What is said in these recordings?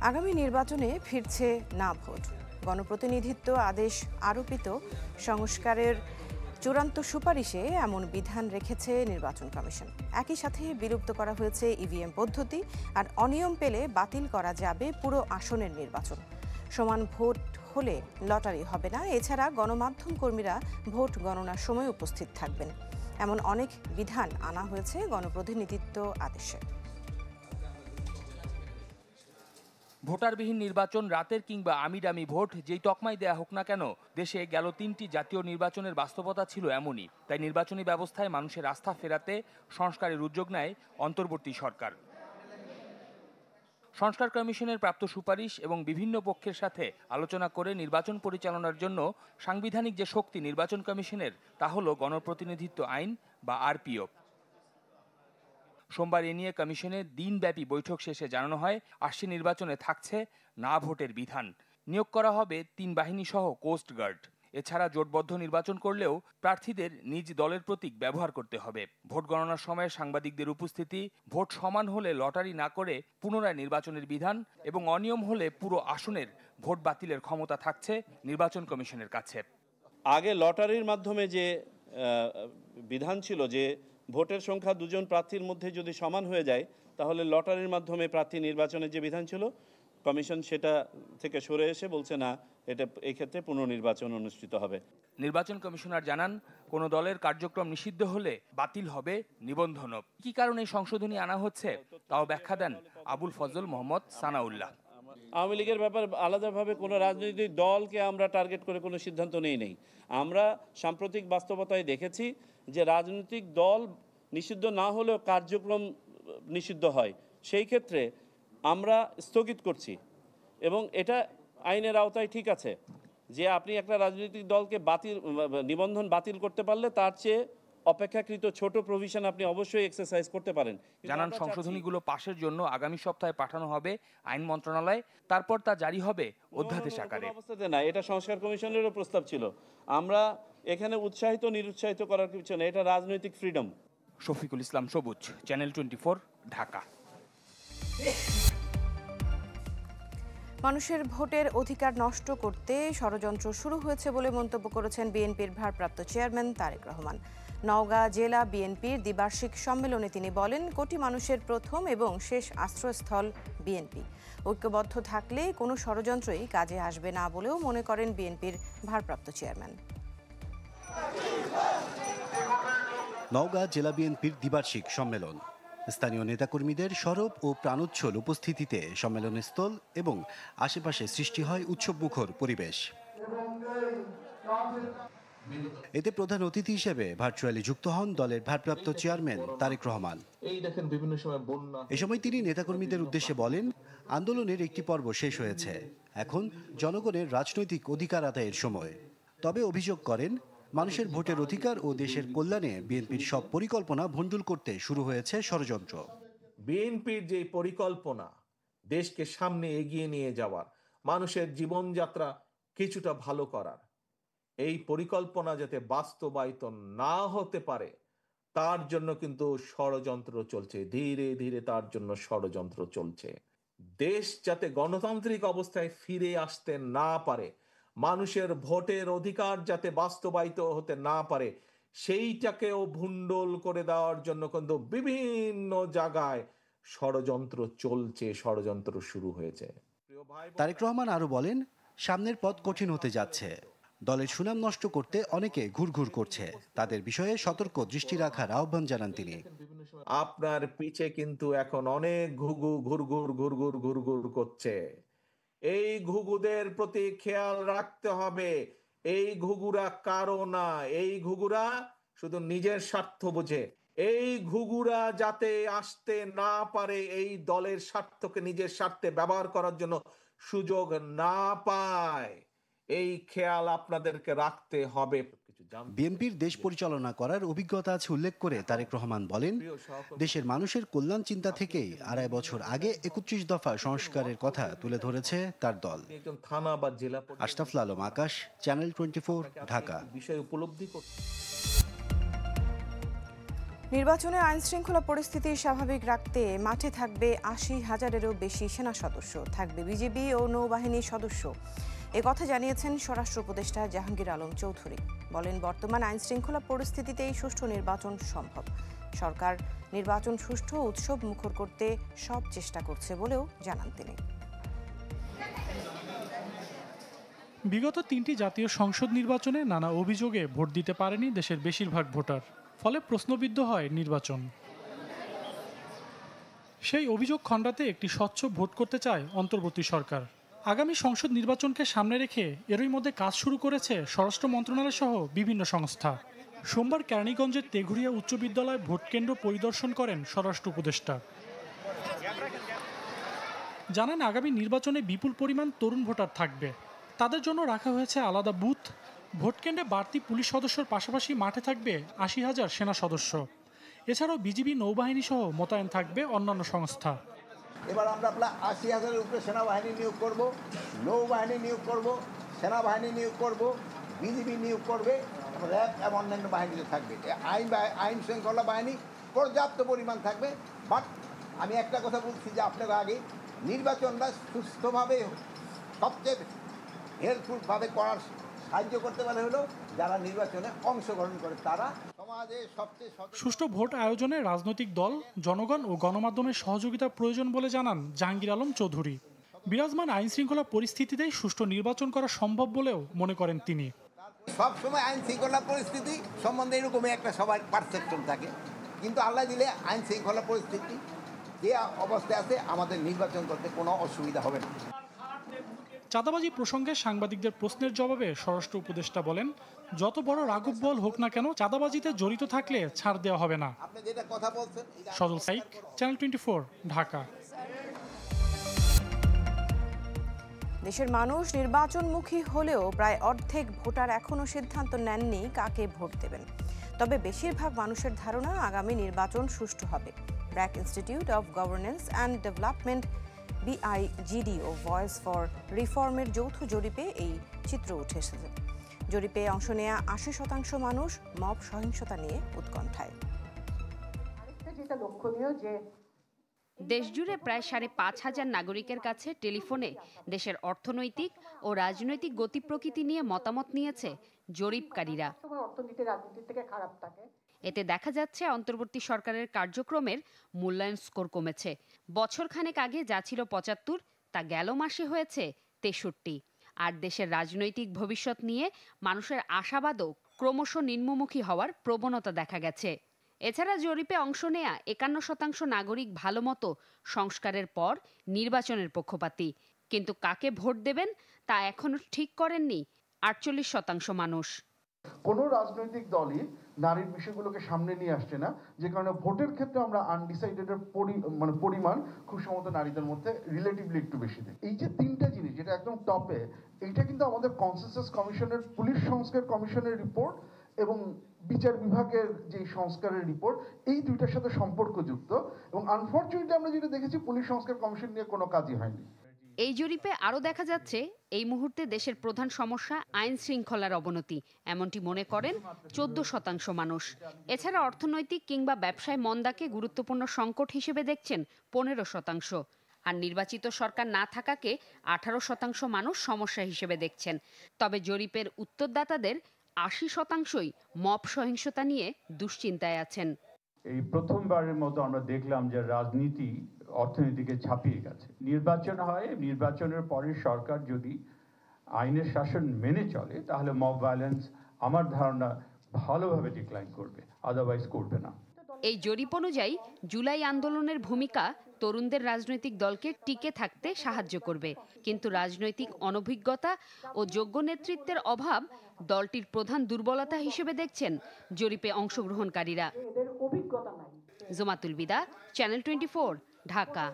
আগামী নির্বাচনে ফিরছে না ভোট। গণপ্রতিনিধিত্ব আদেশ আরোপিত সংস্কারের চূড়ান্ত সুপারিশে এমন বিধান রেখেছে নির্বাচন কমিশন। একই সাথে বিলুপ্ত করা হয়েছে ইভিএম পদ্ধতি, আর অনিয়ম পেলে বাতিল করা যাবে পুরো আসনের নির্বাচন। সমান ভোট হলে লটারি হবে না। এছাড়া গণমাধ্যম কর্মীরা ভোট গণনার সময় উপস্থিত থাকবেন। এমন অনেক বিধান আনা হয়েছে গণপ্রতিনিধিত্ব আদেশে। ভোটারবিহীন নির্বাচন, রাতের কিংবা আমিডামি ভোট, যেই তকমাই দেয়া হোক না কেন, দেশে গেল ৩টি জাতীয় নির্বাচনের বাস্তবতা ছিল এমনই। তাই নির্বাচনী ব্যবস্থায় মানুষের আস্থা ফেরাতে সংস্কারের উদ্যোগ নেয় অন্তর্বর্তী সরকার। সংস্কার কমিশনের প্রাপ্ত সুপারিশ এবং বিভিন্ন পক্ষের সাথে আলোচনা করে নির্বাচন পরিচালনার জন্য সাংবিধানিক যে শক্তি নির্বাচন কমিশনের, তা হল গণপ্রতিনিধিত্ব আইন বা আরপিও। সোমবার এ নিয়ে কমিশনের দিনব্যাপী বৈঠক শেষে জানানো হয়, আসছে নির্বাচনে থাকছে না ভোটের বিধান। নিয়োগ করা হবে ৩ বাহিনী সহ কোস্ট গার্ড। এছাড়া জোটবদ্ধ নির্বাচন করলেও প্রার্থীদের নিজ দলের প্রতীক ব্যবহার করতে হবে। ভোট গণনার সময় সাংবাদিকদের উপস্থিতি, ভোট সমান হলে লটারি না করে পুনরায় নির্বাচনের বিধান এবং অনিয়ম হলে পুরো আসনের ভোট বাতিলের ক্ষমতা থাকছে নির্বাচন কমিশনের কাছে। আগে লটারির মাধ্যমে যে বিধান ছিল যে ভোটের সংখ্যা দুজন প্রার্থীর মধ্যে যদি সমান হয়ে যায়, তাহলে লটারির মাধ্যমে প্রার্থী নির্বাচনের যে বিধান ছিল, কমিশন সেটা থেকে সরে এসে বলছে না, এটা এই ক্ষেত্রে পুনর্নির্বাচন অনুষ্ঠিত হবে। নির্বাচন কমিশনার জানান, কোন দলের কার্যক্রম নিষিদ্ধ হলে বাতিল হবে নিবন্ধনও। কি কারণে সংশোধনী আনা হচ্ছে তাও ব্যাখ্যা দেন আবুল ফজল মোহাম্মদ সানাউল্লাহ। আওয়ামী লীগের ব্যাপারে আলাদাভাবে কোনো রাজনৈতিক দলকে আমরা টার্গেট করে কোনো সিদ্ধান্ত নেই। আমরা সাম্প্রতিক বাস্তবতায় দেখেছি যে রাজনৈতিক দল নিষিদ্ধ না হলেও কার্যক্রম নিষিদ্ধ হয়। সেই ক্ষেত্রে আমরা স্থগিত করছি এবং এটা আইনের আওতায় ঠিক আছে যে আপনি একটা রাজনৈতিক দলকে নিবন্ধন বাতিল করতে পারলে তার চেয়ে অপেক্ষাকৃত ছোট প্রভিশন আপনি অবশ্যই এক্সারসাইজ করতে পারেন। জানান, সংশোধনীগুলো পাশের জন্য আগামী সপ্তাহে পাঠানো হবে আইন মন্ত্রণালয়ে, তারপর তা জারি হবে অধ্যাদেশ আকারে। অবস্থাতে না, এটা সংস্কার কমিশনেরও প্রস্তাব ছিল। আমরা এখানে উৎসাহিত নিরুৎসাহিত করার কিছু না, এটা রাজনৈতিক ফ্রিডম। শফিকুল ইসলাম সবুজ, চ্যানেল 24, ঢাকা। মানুষের ভোটের অধিকার নষ্ট করতে ষড়যন্ত্র শুরু হয়েছে বলে মন্তব্য করেছেন বিএনপির ভারপ্রাপ্ত চেয়ারম্যান তারেক রহমান। নওগাঁ জেলা বিএনপির দ্বিবার্ষিক সম্মেলনে তিনি বলেন, কোটি মানুষের প্রথম এবং শেষ আশ্রয়স্থল বিএনপি। ঐক্যবদ্ধ থাকলে কোনো ষড়যন্ত্রই কাজে আসবে না বলেও মনে করেন বিএনপির ভারপ্রাপ্ত চেয়ারম্যান। নওগাঁ জেলা বিএনপির দ্বিবার্ষিক সম্মেলন। স্থানীয় নেতাকর্মীদের সরব ও প্রাণোচ্ছল উপস্থিতিতে সম্মেলনস্থল এবং আশেপাশে সৃষ্টি হয় উৎসবমুখর পরিবেশ। এতে প্রধান অতিথি হিসেবে ভার্চুয়ালি যুক্ত হন দলের ভারপ্রাপ্ত চেয়ারম্যান তারেক রহমান। এ সময় তিনি নেতাকর্মীদের উদ্দেশ্যে বলেন, আন্দোলনের একটি পর্ব শেষ হয়েছে, এখন জনগণের রাজনৈতিক অধিকার আদায়ের সময়। তবে অভিযোগ করেন, মানুষের ভোটের অধিকার ও দেশের কল্যাণে বিএনপির সব পরিকল্পনা ভণ্ডুল করতে শুরু হয়েছে ষড়যন্ত্র। বিএনপির যে পরিকল্পনা দেশকে সামনে এগিয়ে নিয়ে যাওয়ার, মানুষের জীবনযাত্রা কিছুটা ভালো করার, এই পরিকল্পনা যাতে বাস্তবায়িত না হতে পারে তার জন্য কিন্তু ষড়যন্ত্র চলছে। ধীরে ধীরে তার জন্য ষড়যন্ত্র চলছে। দেশ যাতে গণতান্ত্রিক অবস্থায় ফিরে আসতে না পারে, মানুষের ভোটের অধিকার যাতে বাস্তবায়িত হতে না পারে, সেইটাকেও ভণ্ডুল করে দেওয়ার জন্য কিন্তু বিভিন্ন জায়গায় ষড়যন্ত্র চলছে, ষড়যন্ত্র শুরু হয়েছে। তারেক রহমান আরো বলেন, সামনের পথ কঠিন হতে যাচ্ছে। দলের সুনাম নষ্ট করতে অনেকে ঘুরঘুর করছে, তাদের বিষয়ে সতর্ক দৃষ্টি রাখার আহ্বান জানান তিনি। আপনার পিছে কিন্তু এখন অনেক ঘুরঘুর করছে। এই ঘুঘুদের প্রতি খেয়াল রাখতে হবে। এই ঘুঘুরা কারো না, এই ঘুঘুরা শুধু নিজের স্বার্থ বোঝে। এই ঘুঘুরা যাতে আসতে না পারে, এই দলের স্বার্থকে নিজের স্বার্থে ব্যবহার করার জন্য সুযোগ না পায়, এই খেয়াল আপনাদেরকে রাখতে হবে। বিএনপির দেশ পরিচালনা করার অভিজ্ঞতা আছে উল্লেখ করে তারেক রহমান বলেন, দেশের মানুষের কল্যাণ চিন্তা থেকেই 2.5 বছর আগে 31 দফা সংস্কারের কথা তুলে ধরেছে তার দল। থানা বা জেলা। আশরাফুল আলম আকাশ, চ্যানেল 24, ঢাকা। বিষয় উপলব্ধি করতে নির্বাচনে আইনশৃঙ্খলা পরিস্থিতি স্বাভাবিক রাখতে মাঠে থাকবে ৮০,০০০-এরও বেশি সেনা সদস্য, থাকবে বিজিবি ও নৌবাহিনীর সদস্য। কথা জানিয়েছেন স্বরাষ্ট্র উপদেষ্টা জাহাঙ্গীর আলম চৌধুরী। বলেন, বর্তমান আইনশৃঙ্খলা পরিস্থিতিতেই সুষ্ঠু নির্বাচন সম্ভব। সরকার নির্বাচন সুষ্ঠু উৎসব মুখর করতে সব চেষ্টা করছে বলেও জানান তিনি। বিগত ৩টি জাতীয় সংসদ নির্বাচনে নানা অভিযোগে ভোট দিতে পারেনি দেশের বেশিরভাগ ভোটার, ফলে প্রশ্নবিদ্ধ হয় নির্বাচন। সেই অভিযোগ খণ্ডাতে একটি স্বচ্ছ ভোট করতে চায় অন্তর্বর্তী সরকার। আগামী সংসদ নির্বাচনকে সামনে রেখে এরই মধ্যে কাজ শুরু করেছে স্বরাষ্ট্র মন্ত্রণালয় সহ বিভিন্ন সংস্থা। সোমবার কেরানীগঞ্জের তেঘুরিয়া উচ্চ বিদ্যালয় ভোটকেন্দ্র পরিদর্শন করেন স্বরাষ্ট্র উপদেষ্টা। জানান, আগামী নির্বাচনে বিপুল পরিমাণ তরুণ ভোটার থাকবে। তাদের জন্য রাখা হয়েছে আলাদা বুথ। ভোটকেন্দ্রে বাড়তি পুলিশ সদস্যর পাশাপাশি মাঠে থাকবে ৮০,০০০ সেনা সদস্য। এছাড়াও বিজিবি নৌবাহিনী সহ মোতায়েন থাকবে অন্যান্য সংস্থা। এবার আমরা ৮০,০০০-এর উপরে সেনাবাহিনী নিয়োগ করব, নৌবাহিনী নিয়োগ করব, সেনাবাহিনী নিয়োগ করব, বিজিবি নিয়োগ করবে, র্যাব এবং অন্যান্য বাহিনীতে থাকবে। আইন শৃঙ্খলা বাহিনী পর্যাপ্ত পরিমাণ থাকবে। বাট আমি একটা কথা বলছি যে আপনার আগে নির্বাচনটা সুস্থভাবে সবচেয়ে হেল্পফুলভাবে করার সাহায্য করতে পারে হলো যারা নির্বাচনে অংশগ্রহণ করে, তারা সমাজে সবচেয়ে সুষ্ঠু ভোট আয়োজনে রাজনৈতিক দল, জনগণ ও গণমাধ্যমের সহযোগিতা প্রয়োজন বলে জানান জাহাঙ্গীর আলম চৌধুরী। বিরাজমান আইন শৃঙ্খলা পরিস্থিতিতেই সুষ্ঠু নির্বাচন করা সম্ভব বলেও মনে করেন তিনি। সবসময় আইন শৃঙ্খলা পরিস্থিতি সম্বন্ধে এরকমই একটা সবার পারসেপশন থাকে, কিন্তু আল্লাহ দিলে আইন শৃঙ্খলা পরিস্থিতি যে অবস্থায় আছে আমাদের নির্বাচন করতে কোনো অসুবিধা হবে না। চাঁদাবাজি প্রসঙ্গে সাংবাদিকদের প্রশ্নের জবাবে স্বরাষ্ট্র উপদেষ্টা বলেন, যত বড় রাঘব বল হোক না কেন, চাঁদাবাজিতে জড়িত থাকলে ছাড় দেওয়া হবে না। সজল সাইক, চ্যানেল 24, ঢাকা। দেশের মানুষ নির্বাচনমুখী হলেও প্রায় অর্ধেক ভোটার এখনও সিদ্ধান্ত নেননি কাকে ভোট দেবেন। তবে বেশিরভাগ মানুষের ধারণা আগামী নির্বাচন সুষ্ঠু হবে। BRAC institute of governance and development BIGD ও ভয়েস ফর রিফর্মের যৌথ জরিপে এই চিত্র উঠে এসেছে। জরিপে অংশ নেওয়া ৮০% মানুষ মব সহিংসতা নিয়ে উৎকণ্ঠায়। দেশজুড়ে প্রায় ৫,৫০০ নাগরিকের কাছে টেলিফোনে দেশের অর্থনৈতিক ও রাজনৈতিক গতি প্রকৃতি নিয়ে মতামত নিয়েছে জরিপকারীরা। এতে দেখা যাচ্ছে অন্তর্বর্তী সরকারের কার্যক্রমের মূল্যায়ন স্কোর কমেছে। বছরখানেক আগে যা ছিল ৭৫, তা গেল মাসে হয়েছে ৬৩। আর দেশের রাজনৈতিক ভবিষ্যৎ নিয়ে মানুষের আশাবাদও ক্রমশ নিম্নমুখী হওয়ার প্রবণতা দেখা গেছে। এছাড়া জরিপে অংশ নেয়া ৫১% নাগরিক ভালোমতো সংস্কারের পর নির্বাচনের পক্ষপাতী, কিন্তু কাকে ভোট দেবেন তা এখনো ঠিক করেননি ৪৮% মানুষ। কোনো রাজনৈতিক দলই নারীর বিষয়গুলোকে সামনে নিয়ে আসছে না, যে কারণে ভোটের ক্ষেত্রে আমরা আনডিসাইডেডের পরিমাণ খুব সম্ভবত নারীদের মধ্যে রিলেটিভলি একটু বেশি দেয়। এই যে তিনটা জিনিস যেটা একদম টপে, এইটা কিন্তু আমাদের কনসেনসাস কমিশনের পুলিশ সংস্কার কমিশনের রিপোর্ট এবং বিচার বিভাগের যে সংস্কারের রিপোর্ট, এই দুইটার সাথে সম্পর্কযুক্ত। এবং আনফরচুনেটলি আমরা যেটা দেখেছি, পুলিশ সংস্কার কমিশন নিয়ে কোনো কাজই হয়নি। এই জরিপে আরও দেখা যাচ্ছে এই মুহূর্তে দেশের প্রধান সমস্যা আইন শৃঙ্খলার অবনতি, এমনটি মনে করেন ১৪% মানুষ। এছাড়া অর্থনৈতিক কিংবা ব্যবসায় মন্দাকে গুরুত্বপূর্ণ সংকট হিসেবে দেখছেন ১৫%। আর নির্বাচিত সরকার না থাকাকে ১৮% মানুষ সমস্যা হিসেবে দেখছেন। তবে জরিপের উত্তরদাতাদের ৮০%ই মব সহিংসতা নিয়ে দুশ্চিন্তায় আছেন। এই প্রথমবারের মতো আমরা দেখলাম যে রাজনীতি অর্থনীতিকে ছাপিয়ে গেছে। নির্বাচন হয়, নির্বাচনের পরে সরকার যদি আইনের শাসন মেনে চলে, তাহলে মব ভায়োলেন্স আমার ধারণা ভালোভাবে ডিক্লাইন করবে, আদারওয়াইজ করবে না। এই জরিপ অনুযায়ী জুলাই আন্দোলনের ভূমিকা তরুণদের রাজনৈতিক দলকে টিকে থাকতে সাহায্য করবে, কিন্তু রাজনৈতিক অনভিজ্ঞতা ও যোগ্য নেতৃত্বের অভাব দলটির প্রধান দুর্বলতা হিসেবে দেখছেন জরিপে অংশগ্রহণকারীরা। জুমাতুল বিদা, চ্যানেল 24, ঢাকা।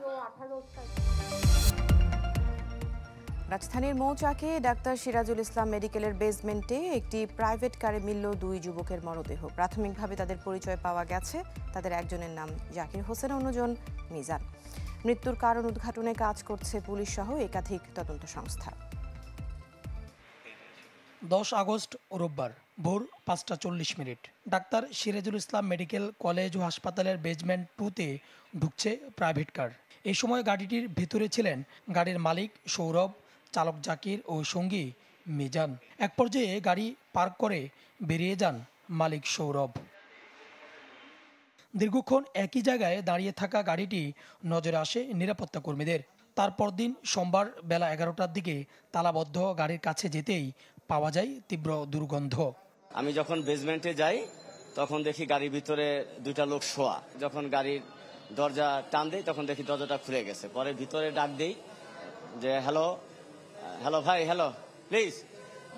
রাজধানীর মৌচাকে ডাক্তার সিরাজুল ইসলাম মেডিকেলের বেসমেন্টে একটি প্রাইভেট কারে মিলল 2 যুবকের মরদেহ। প্রাথমিকভাবে তাদের পরিচয় পাওয়া গেছে। তাদের একজনের নাম জাকির হোসেন, অন্যজন মিজান। মৃত্যুর কারণ উদ্ঘাটনে কাজ করছে পুলিশ সহ একাধিক তদন্ত সংস্থা। 10 আগস্ট রোববার ভোর 5:40 doctor Sirajul Islam medical college ও হাসপাতালের বেজমেন্ট 2-তে ঢুকছে প্রাইভেট কার। এই সময় গাড়িটির ভিতরে ছিলেন গাড়ির মালিক সৌরভ, চালক জাকির ও সঙ্গী মিজান। এক পর্যায়ে গাড়ি পার্ক করে বেরিয়ে যান মালিক সৌরভ। দীর্ঘক্ষণ একই জায়গায় দাঁড়িয়ে থাকা গাড়িটি নজরে আসে নিরাপত্তা কর্মীদের। তারপর দিন সোমবার বেলা 11টার দিকে তালাবদ্ধ গাড়ির কাছে যেতেই পাওয়া যায় তীব্র দুর্গন্ধ। আমি যখন বেসমেন্টে যাই তখন দেখি গাড়ির ভিতরে দুইটা লোক শোয়া। যখন গাড়ির দরজা টান দেই তখন দেখি দরজাটা খুলে গেছে। পরে ভিতরে ডাক দেই যে হ্যালো হ্যালো ভাই, হ্যালো প্লিজ,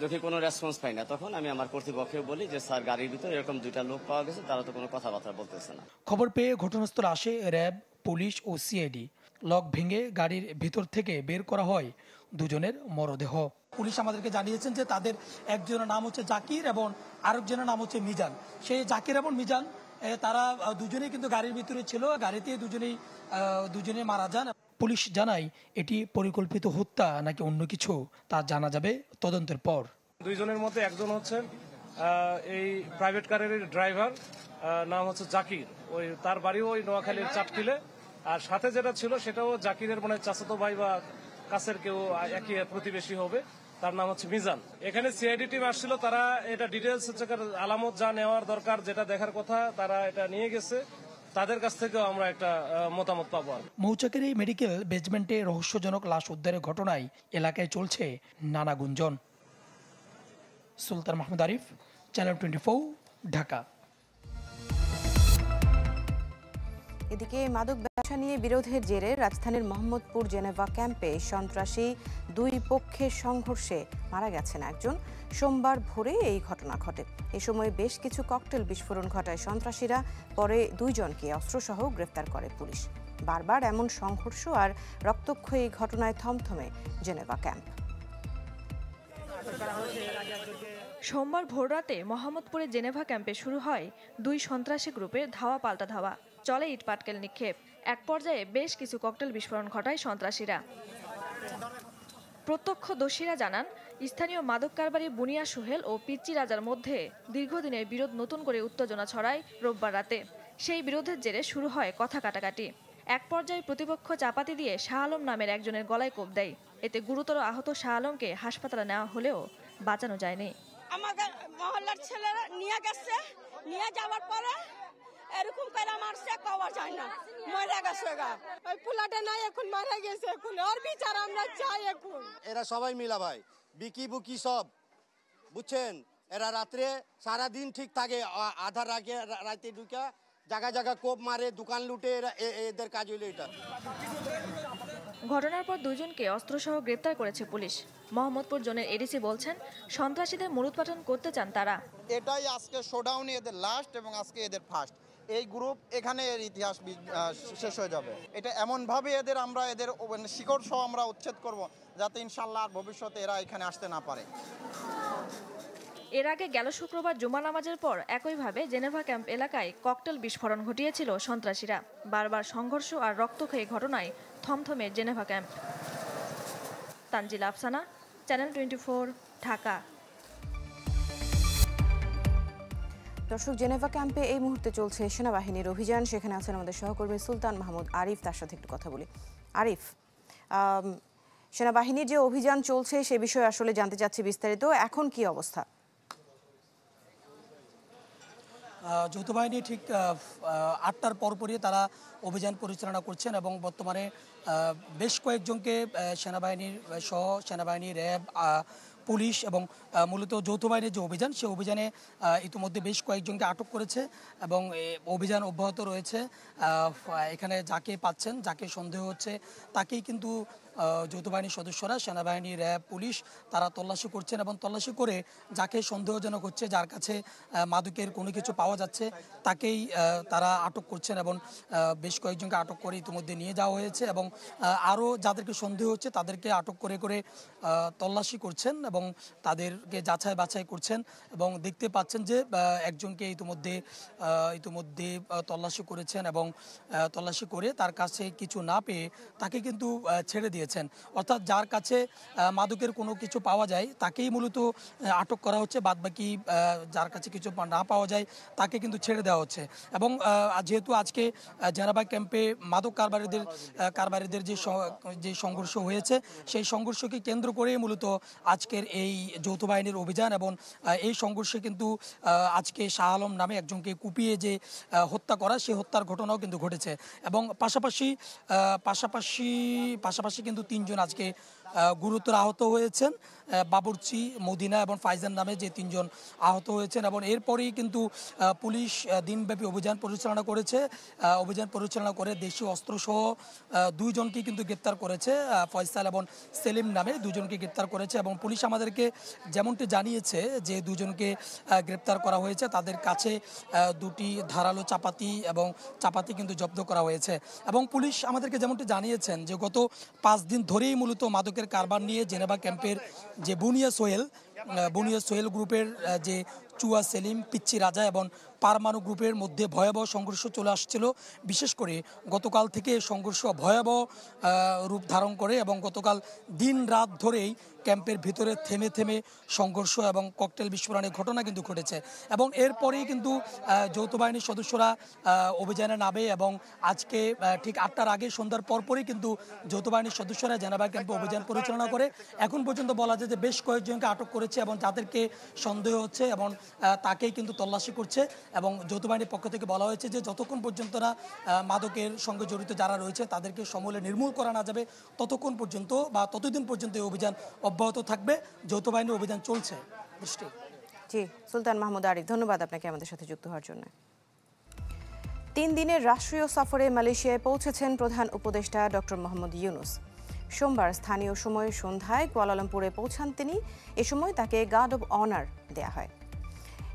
দেখি কোনো রেসপন্স পাই না। তখন আমি আমার কর্তৃপক্ষকে বলি যে স্যার, গাড়ির ভিতরে এরকম দুইটা লোক পাওয়া গেছে, তারা তো কোনো কথাবার্তা বলতেছে না। খবর পেয়ে ঘটনাস্থলে আসে র্যাব, পুলিশ ও সিআইডি। লক ভেঙে গাড়ির ভিতর থেকে বের করা হয় দুজনের মরদেহ। পুলিশ আমাদেরকে জানিয়েছেন যে তাদের একজনের নাম হচ্ছে জাকির এবং আরেকজনের নাম হচ্ছে মিজান। সেই জাকির এবং মিজান তারা দুজনেই কিন্তু গাড়ির ভিতরে ছিল, গাড়িতে দুজনেই মারা যান। পুলিশ জানায় এটি পরিকল্পিত হত্যা নাকি অন্য কিছু তা জানা যাবে তদন্তের পর। দুইজনের মধ্যে একজন হচ্ছে এই প্রাইভেট কারের ড্রাইভার, নাম হচ্ছে জাকির, তার বাড়িও ওই নোয়াখালীর চাটখিলে। আর সাথে যেটা ছিল সেটাও জাকিরের মানে চাচাতো ভাই বা কাছের কেউ একই প্রতিবেশী হবে, তার নাম হচ্ছে মিজান। এখানে সিআইডি টিম আসছিল, তারা এটা ডিটেলস হচ্ছে আলামত যা নেওয়ার দরকার, যেটা দেখার কথা তারা এটা নিয়ে গেছে। তাদের কাছ থেকেও আমরা একটা মতামত পাবো। মৌচাকের এই মেডিকেল বেজমেন্টে রহস্যজনক লাশ উদ্ধারের ঘটনায় এলাকায় চলছে নানা গুঞ্জন। সুলতান মাহমুদ আরিফ, চ্যানেল 24, ঢাকা। এদিকে মাদক ব্যবসা নিয়ে বিরোধের জেরে রাজধানীর মোহাম্মদপুর জেনেভা ক্যাম্পে সন্ত্রাসী দুই পক্ষের সংঘর্ষে মারা গেছেন একজন। সোমবার ভোরে এই ঘটনা ঘটে। এ সময় বেশ কিছু ককটেল বিস্ফোরণ ঘটায় সন্ত্রাসীরা, পরে দুইজনকে অস্ত্রসহ গ্রেফতার করে পুলিশ। বারবার এমন সংঘর্ষ আর রক্তক্ষয়ী ঘটনায় থমথমে জেনেভা ক্যাম্প। সোমবার ভোররাতে মোহাম্মদপুরের জেনেভা ক্যাম্পে শুরু হয় দুই সন্ত্রাসী গ্রুপের ধাওয়া পাল্টা ধাওয়া। চলে ইট পাটকেল নিক্ষেপ। এক পর্যায়ে বেশ কিছু ককটেল বিস্ফোরণ ঘটায় সন্ত্রাসীরা। প্রত্যক্ষদর্শীরা জানান, স্থানীয় মাদক কারবারি বুনিয়া সোহেল ও পিচ্চি রাজার মধ্যে দীর্ঘদিনের বিরোধ নতুন করে উত্তেজনা ছড়ায় রোববার রাতে। সেই বিরোধের জেরে শুরু হয় কথা কাটাকাটি। এক পর্যায়ে প্রতিপক্ষ চাপাতি দিয়ে শাহ আলম নামের একজনের গলায় কোপ দেয়। এতে গুরুতর আহত শাহ আলমকে হাসপাতালে নেওয়া হলেও বাঁচানো যায়নি। আমাদের মহল্লার ছেলেরা নিয়ে গেছে, নিয়ে যাওয়ার পরে এরকম করে মারছে, কওয়া যায় না, মরে গেছে গা। ওই পোলাটা নাই, এখন মারা গেছে, এখন ওর বিচার আমরা চাই। এখন এরা সবাই মিলা ভাই, বিকি বুকি সব, বুঝছেন? এরা রাত্রে সারা দিন ঠিক থাকে, আধার রাতে ঢুকা জায়গা জায়গা কোপ মারে, দোকান লুটে, এদের কাজ হইলো এটা। ঘটনার পর দুইজনকে অস্ত্রসহ গ্রেপ্তার করেছে পুলিশ। মোহাম্মদপুর জোনের এডিসি বলছেন, সন্ত্রাসীদের মূলোৎপাটন করতে চান তারা। এটাই আজকে শোডাউনে এদের লাস্ট এবং আজকে এদের ফার্স্ট। এই গ্রুপ এখানে এর ইতিহাস শেষ হয়ে যাবে। এটা এমনভাবে আমরা এদের শিকড় সহ আমরা উচ্ছেদ করব, যাতে ইনশাল্লাহ ভবিষ্যতে এরা এখানে আসতে না পারে। এর আগে গেল শুক্রবার জুমা নামাজের পর একইভাবে জেনেভা ক্যাম্প এলাকায় ককটেল বিস্ফোরণ ঘটিয়েছিল সন্ত্রাসীরা। বারবার সংঘর্ষ আর রক্তক্ষয়ী ঘটনায় থমথমে Geneva camp. Tanjila Afsana, channel 24, Dhaka. দর্শক, জেনেভা ক্যাম্পে এই মুহূর্তে চলছে সেনাবাহিনীর অভিযান। সেখানে আছেন আমাদের সহকর্মী সুলতান মাহমুদ আরিফ, তার সাথে একটু কথা বলি। আরিফ, সেনাবাহিনীর যে অভিযান চলছে সে বিষয়ে আসলে জানতে চাচ্ছি বিস্তারিত। এখন কি অবস্থা? যৌথ বাহিনী ঠিক 8টার পরপরই তারা অভিযান পরিচালনা করছেন এবং বর্তমানে বেশ কয়েকজনকে সেনাবাহিনীর সহ সেনাবাহিনী, র্যাব, পুলিশ এবং মূলত যৌথ বাহিনীর যে অভিযান, সে অভিযানে ইতিমধ্যে বেশ কয়েকজনকে আটক করেছে এবং অভিযান অব্যাহত রয়েছে। এখানে যাকে পাচ্ছেন, যাকে সন্দেহ হচ্ছে, তাকেই কিন্তু যৌথ বাহিনীর সদস্যরা, সেনাবাহিনী, র্যাব, পুলিশ তারা তল্লাশি করছেন এবং তল্লাশি করে যাকে সন্দেহজনক হচ্ছে, যার কাছে মাদকের কোনো কিছু পাওয়া যাচ্ছে, তাকেই তারা আটক করছেন এবং বেশ কয়েকজনকে আটক করে ইতিমধ্যে নিয়ে যাওয়া হয়েছে এবং আরও যাদেরকে সন্দেহ হচ্ছে তাদেরকে আটক করে করে তল্লাশি করছেন এবং এবং তাদেরকে যাচাই বাছাই করছেন এবং দেখতে পাচ্ছেন যে একজনকে ইতিমধ্যে তল্লাশি করেছেন এবং তল্লাশি করে তার কাছে কিছু না পেয়ে তাকে কিন্তু ছেড়ে দিয়েছেন। অর্থাৎ যার কাছে মাদকের কোনো কিছু পাওয়া যায় তাকেই মূলত আটক করা হচ্ছে, বাদবাকি যার কাছে কিছু না পাওয়া যায় তাকে কিন্তু ছেড়ে দেওয়া হচ্ছে। এবং যেহেতু আজকে জেনাবাগ ক্যাম্পে মাদক কারবারিদের যে সংঘর্ষ হয়েছে সেই সংঘর্ষকে কেন্দ্র করেই মূলত আজকের এই যৌথ বাহিনীর অভিযান এবং এই সংঘর্ষে কিন্তু আজকে শাহ আলম নামে একজনকে কুপিয়ে যে হত্যা করা, সেই হত্যার ঘটনাও কিন্তু ঘটেছে। এবং পাশাপাশি কিন্তু 3 জন আজকে গুরুতর আহত হয়েছেন। বাবুর্চি, মদিনা এবং ফাইজান নামে যে 3 জন আহত হয়েছেন। এবং এরপরেই কিন্তু পুলিশ দিনব্যাপী অভিযান পরিচালনা করে দেশীয় অস্ত্রসহ 2 জনকে কিন্তু গ্রেপ্তার করেছে। ফয়সাল এবং সেলিম নামে 2 জনকে গ্রেপ্তার করেছে। এবং পুলিশ আমাদেরকে যেমনটি জানিয়েছে যে 2 জনকে গ্রেপ্তার করা হয়েছে, তাদের কাছে 2টি ধারালো চাপাতি কিন্তু জব্দ করা হয়েছে। এবং পুলিশ আমাদেরকে যেমনটি জানিয়েছেন যে গত 5 দিন ধরেই মূলত মাদকের কারবার নিয়ে জেনেভা ক্যাম্পের যে বুনিয়া সোহেল গ্রুপের যে চুয়া সেলিম, পিচ্চি রাজা এবং পারমাণু গ্রুপের মধ্যে ভয়াবহ সংঘর্ষ চলে আসছিল। বিশেষ করে গতকাল থেকে সংঘর্ষ ভয়াবহ রূপ ধারণ করে এবং গতকাল দিন রাত ধরেই ক্যাম্পের ভিতরে থেমে থেমে সংঘর্ষ এবং ককটেল বিস্ফোরণের ঘটনা কিন্তু ঘটেছে। এবং এরপরেই কিন্তু যৌথ বাহিনীর সদস্যরা অভিযানে নামে এবং আজকে ঠিক 8টার আগে সন্ধ্যার পরপরই কিন্তু যৌথ বাহিনীর সদস্যরা জেনেভা ক্যাম্পে অভিযান পরিচালনা করে এখন পর্যন্ত বলা যায় যে বেশ কয়েকজনকে আটক করেছে এবং যাদেরকে সন্দেহ হচ্ছে এবং তাকেই কিন্তু তল্লাশি করছে। এবং যৌথ বাহিনীর পক্ষ থেকে বলা হয়েছে যে যতক্ষণ পর্যন্ত না মাদকের সঙ্গে জড়িত যারা রয়েছে তাদেরকে সমূলে নির্মূল করা না যাবে ততদিন পর্যন্ত এই অভিযান অব্যাহত থাকবে। যৌথ বাহিনীর অভিযান চলছে। জি, সুলতান মাহমুদ আরিফ, ধন্যবাদ আপনাকে আমাদের সাথে যুক্ত হওয়ার জন্য। 3 দিনের রাষ্ট্রীয় সফরে মালয়েশিয়ায় পৌঁছেছেন প্রধান উপদেষ্টা ডক্টর মোহাম্মদ ইউনূস। সোমবার স্থানীয় সময় সন্ধ্যায় কুয়ালালামপুরে পৌঁছান তিনি। এ সময় তাকে গার্ড অব অনার দেয়া হয়।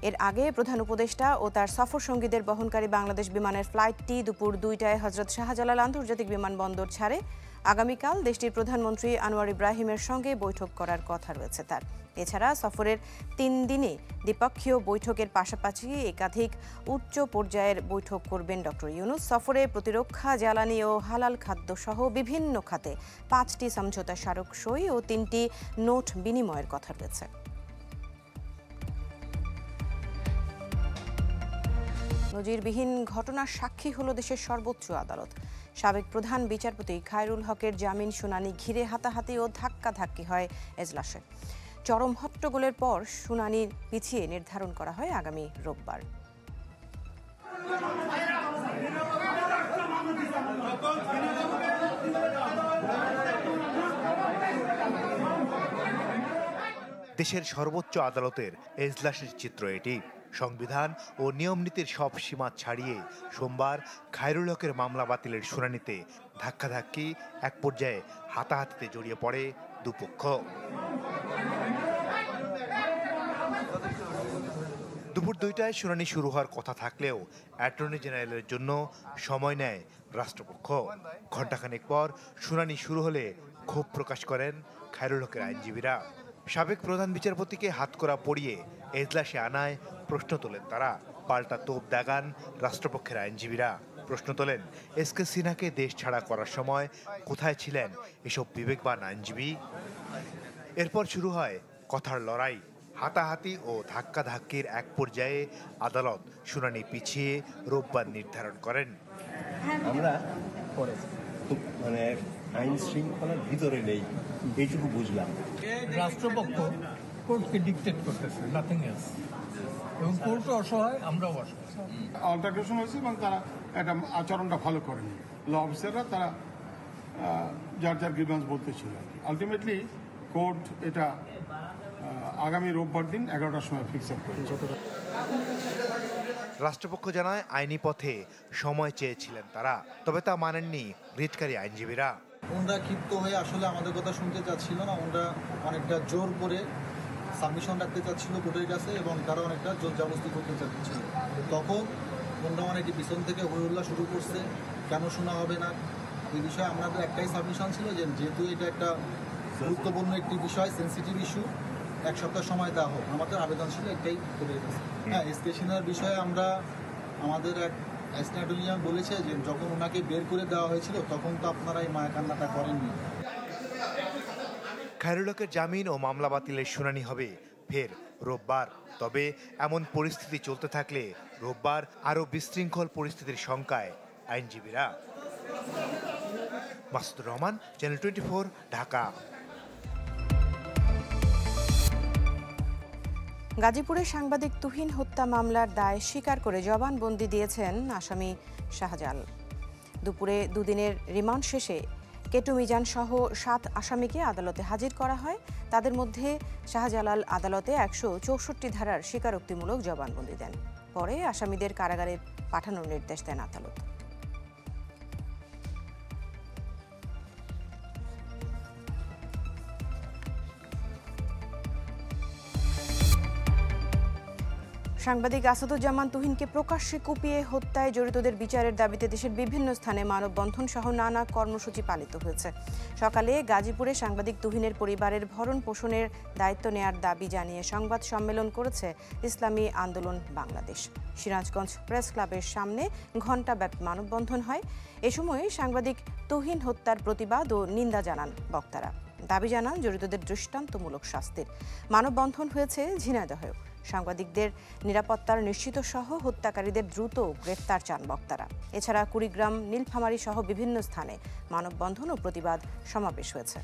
এর আগে প্রধান উপদেষ্টা ও তার সফর সঙ্গীদের বহনকারী বাংলাদেশ বিমানের ফ্লাইটটি দুপুর 2টায় হযরত শাহজালাল আন্তর্জাতিক বিমানবন্দর ছাড়ে। আগামীকাল দেশটির প্রধানমন্ত্রী আনোয়ার ইব্রাহিমের সঙ্গে বৈঠক করার কথা রয়েছে তার। এছাড়া সফরের 3 দিনে দ্বিপক্ষীয় বৈঠকের পাশাপাশি একাধিক উচ্চ পর্যায়ের বৈঠক করবেন ডক্টর ইউনূস। সফরে প্রতিরক্ষা, জ্বালানি ও হালাল খাদ্য সহ বিভিন্ন খাতে 5টি সমঝোতা স্মারক সই ও 3টি নোট বিনিময়ের কথা রয়েছে। নজিরবিহীন ঘটনার সাক্ষী হলো দেশের সর্বোচ্চ আদালত। সাবেক প্রধান বিচারপতি খায়রুল হকের জামিন শুনানি ঘিরে হাতাহাতি ও ধাক্কাধাক্কি হয় এজলাসে। চরম হট্টগোলের পর শুনানি পিছিয়ে নির্ধারণ করা হয় আগামী রোববার। দেশের সর্বোচ্চ আদালতের এজলাসের চিত্র এটি। সংবিধান ও নিয়মনীতির সব সীমা ছাড়িয়ে সোমবার খায়রুল হকের মামলা বাতিলের শুনানিতে ধাক্কাধাক্কি, এক পর্যায়ে হাতাহাতিতে জড়িয়ে পড়ে দুপক্ষ। দুপুর 2টায় শুনানি শুরু হওয়ার কথা থাকলেও অ্যাটর্নি জেনারেলের জন্য সময় নেয় রাষ্ট্রপক্ষ। ঘণ্টাখানেক পর শুনানি শুরু হলে ক্ষোভ প্রকাশ করেন খায়রুল হকের আইনজীবীরা। সাবেক প্রধান বিচারপতিকে হাতকড়া পরিয়ে এজলাসে আনায় প্রশ্ন তোলেন তারা। পাল্টা তোপ দাগান রাষ্ট্রপক্ষের আইনজীবীরা। প্রশ্ন তোলেন এসকে সিনহাকে দেশ ছাড়া করার সময় কোথায় ছিলেন এসব বিবেকবান আইনজীবী। এরপর শুরু হয় কথার লড়াই, হাতাহাতি ও ধাক্কাধাক্কির এক পর্যায়ে আদালত শুনানি পিছিয়ে রোববার নির্ধারণ করেন। আমরা আইন শৃঙ্খলার ভিতরে নেই, এইটুকু বুঝলাম। রাষ্ট্রপক্ষ কোর্টকে ডিকটেট করতেছে, নাথিং এলস, এবং কোর্টও অসহায়, আমরাও অসহায়। অল্টারনেশন হয়েছে এবং তারা একটা আচরণটা ভালো করেনি। ল অফিসাররা তারা যার গ্রিভেন্স বলতেছিল। আলটিমেটলি কোর্ট এটা আগামী রোববার দিন 11টার সময় ফিক্স আপ করেছে। রাষ্ট্রপক্ষ জানায় আইনি পথে সময় চেয়েছিলেন তারা, তবে তা মানেননি রিটকারী আইনজীবীরা। ওনারা ক্ষিপ্ত হয়ে আসলে আমাদের কথা শুনতে চাচ্ছিল না, ওনারা অনেকটা জোর করে সাবমিশন রাখতে চাচ্ছিল কোর্টের কাছে এবং তারা অনেকটা জোর জবরদস্তি করতে চাচ্ছিল। তখন ওনারা অনেকটি পিছন থেকে হইহুল্লা শুরু করছে, কেন শোনা হবে না। এই বিষয়ে আমাদের একটাই সাবমিশন ছিল যে যেহেতু এটা একটা গুরুত্বপূর্ণ একটি বিষয়, সেন্সিটিভ ইস্যু, 1 সপ্তাহ সময় দেওয়া হোক। আমাদের আবেদন ছিল এটাই করে গেছে। হ্যাঁ, এসকে সিনহার বিষয়ে আমরা আমাদের এক অ্যাসিস্ট্যান্ট অ্যাটর্নি জেনারেল বলেছে যে যখন ওনাকে বের করে দেওয়া হয়েছিল তখন তো আপনারা এই মায়া কান্নাটা করেননি। খায়রুল হকের জামিন ও মামলা বাতিলের শুনানি হবে ফের রোববার। তবে এমন পরিস্থিতি চলতে থাকলে রোববার আরও বিশৃঙ্খল পরিস্থিতির শঙ্কায় আইনজীবীরা। মাসুদুর রহমান, চ্যানেল 24, ঢাকা। গাজীপুরে সাংবাদিক তুহিন হত্যা মামলার দায় স্বীকার করে জবানবন্দি দিয়েছেন আসামি শাহজালাল। দুপুরে দুদিনের রিমান্ড শেষে কেটু মিজান সহ 7 আসামিকে আদালতে হাজির করা হয়। তাদের মধ্যে শাহজালাল আদালতে 164 ধারার স্বীকারোক্তিমূলক জবানবন্দি দেন। পরে আসামিদের কারাগারে পাঠানোর নির্দেশ দেন আদালত। সাংবাদিক আসাদুজ্জামান তুহিনকে প্রকাশ্যে কুপিয়ে হত্যায় জড়িতদের বিচারের দাবিতে দেশের বিভিন্ন স্থানে মানববন্ধন সহ নানা কর্মসূচি পালিত হয়েছে। সকালে গাজীপুরে সাংবাদিক তুহিনের পরিবারের ভরণ পোষণের দায়িত্ব নেয়ার দাবি জানিয়ে সংবাদ সম্মেলন করেছে ইসলামী আন্দোলন বাংলাদেশ। সিরাজগঞ্জ প্রেস ক্লাবের সামনে ঘণ্টাব্যাপী মানববন্ধন হয়। এ সময় সাংবাদিক তুহিন হত্যার প্রতিবাদ ও নিন্দা জানান বক্তারা। দাবি জানান জড়িতদের দৃষ্টান্তমূলক শাস্তির। মানববন্ধন হয়েছে ঝিনাইদহেও। সাংবাদিকদের নিরাপত্তার নিশ্চিত সহ হত্যাকারীদের দ্রুত গ্রেফতার চান বক্তারা। এছাড়া কুড়িগ্রাম, নীলফামারী সহ বিভিন্ন স্থানে মানববন্ধন ও প্রতিবাদ সমাবেশ হয়েছে।